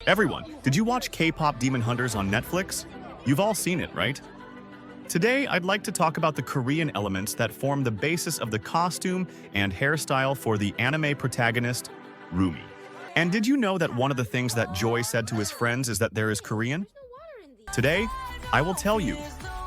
Everyone, did you watch K-pop Demon Hunters on Netflix? You've all seen it, right? Today, I'd like to talk about the Korean elements that form the basis of the costume and hairstyle for the anime protagonist, Rumi. And did you know that one of the things that Joy said to his friends is that there is Korean? Today, I will tell you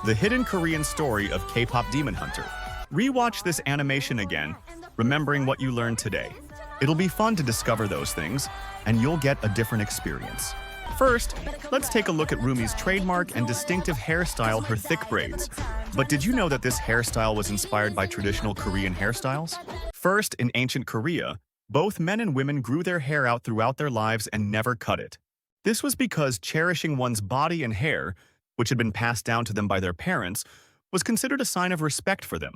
the hidden Korean story of K-pop Demon Hunter. Rewatch this animation again, remembering what you learned today. It'll be fun to discover those things, and you'll get a different experience. First, let's take a look at Rumi's trademark and distinctive hairstyle, her thick braids. But did you know that this hairstyle was inspired by traditional Korean hairstyles? First, in ancient Korea, both men and women grew their hair out throughout their lives and never cut it. This was because cherishing one's body and hair, which had been passed down to them by their parents, was considered a sign of respect for them.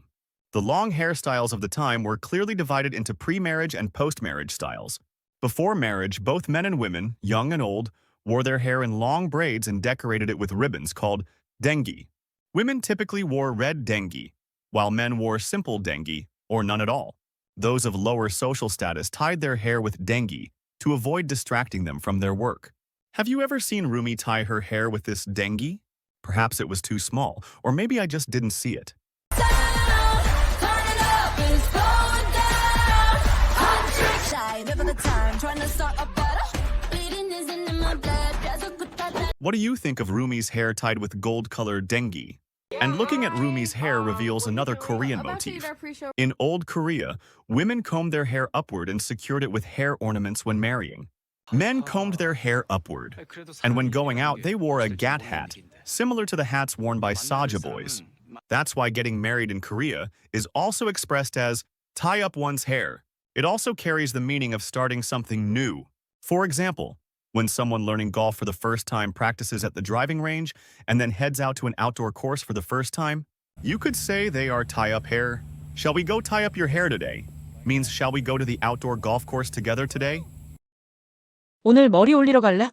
The long hairstyles of the time were clearly divided into pre-marriage and post-marriage styles. Before marriage, both men and women, young and old, wore their hair in long braids and decorated it with ribbons called Daenggi. Women typically wore red Daenggi, while men wore simple Daenggi, or none at all. Those of lower social status tied their hair with Daenggi to avoid distracting them from their work. Have you ever seen Rumi tie her hair with this Daenggi? Perhaps it was too small, or maybe I just didn't see it. What do you think of Rumi's hair tied with gold-colored Daenggi? And looking at Rumi's hair reveals another Korean motif. In old Korea, women combed their hair upward and secured it with hair ornaments when marrying. Men combed their hair upward, and when going out, they wore a gat hat, similar to the hats worn by Saja boys. That's why getting married in Korea is also expressed as tie up one's hair. It also carries the meaning of starting something new. For example, when someone learning golf for the first time practices at the driving range and then heads out to an outdoor course for the first time, you could say they are tie up hair. Shall we go tie up your hair today? Means shall we go to the outdoor golf course together today? 오늘 머리 올리러 갈래?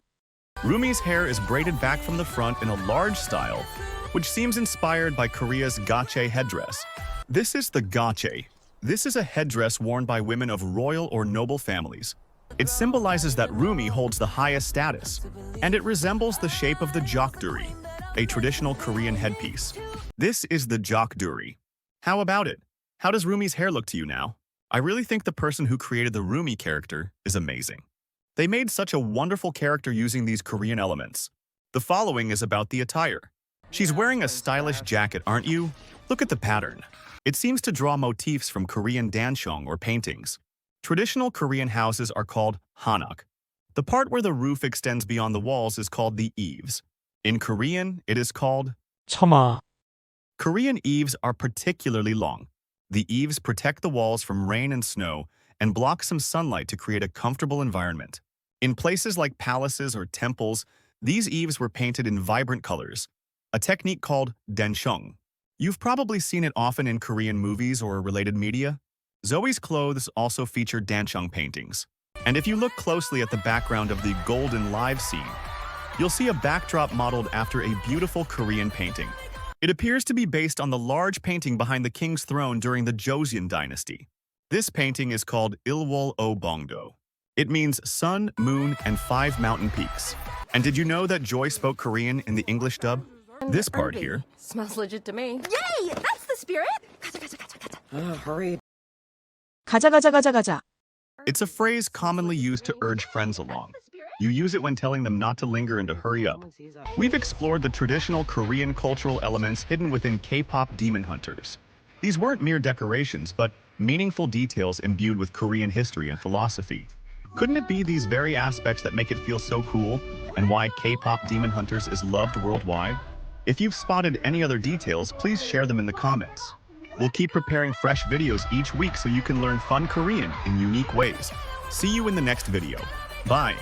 Rumi's hair is braided back from the front in a large style, which seems inspired by Korea's Gachae headdress. This is the Gachae. This is a headdress worn by women of royal or noble families. It symbolizes that Rumi holds the highest status, and it resembles the shape of the Jokduri, a traditional Korean headpiece. This is the Jokduri. How about it? How does Rumi's hair look to you now? I really think the person who created the Rumi character is amazing. They made such a wonderful character using these Korean elements. The following is about the attire. She's wearing a stylish jacket, aren't you? Look at the pattern. It seems to draw motifs from Korean Dancheong or paintings. Traditional Korean houses are called hanok. The part where the roof extends beyond the walls is called the eaves. In Korean, it is called choma. Korean eaves are particularly long. The eaves protect the walls from rain and snow and block some sunlight to create a comfortable environment. In places like palaces or temples, these eaves were painted in vibrant colors, a technique called Dancheong. You've probably seen it often in Korean movies or related media. Zoe's clothes also feature Dancheong paintings. And if you look closely at the background of the golden live scene, you'll see a backdrop modeled after a beautiful Korean painting. It appears to be based on the large painting behind the king's throne during the Joseon dynasty. This painting is called Ilwol o Bongdo. It means sun, moon, and 5 mountain peaks. And did you know that Joy spoke Korean in the English dub? This part here. Smells legit to me. Yay! That's the spirit! Hurry. 가자 가자 가자 가자. It's a phrase commonly used to urge friends along. You use it when telling them not to linger and to hurry up. We've explored the traditional Korean cultural elements hidden within K-pop Demon Hunters. These weren't mere decorations, but meaningful details imbued with Korean history and philosophy. Couldn't it be these very aspects that make it feel so cool, and why K-pop Demon Hunters is loved worldwide? If you've spotted any other details, please share them in the comments. We'll keep preparing fresh videos each week so you can learn fun Korean in unique ways. See you in the next video. Bye.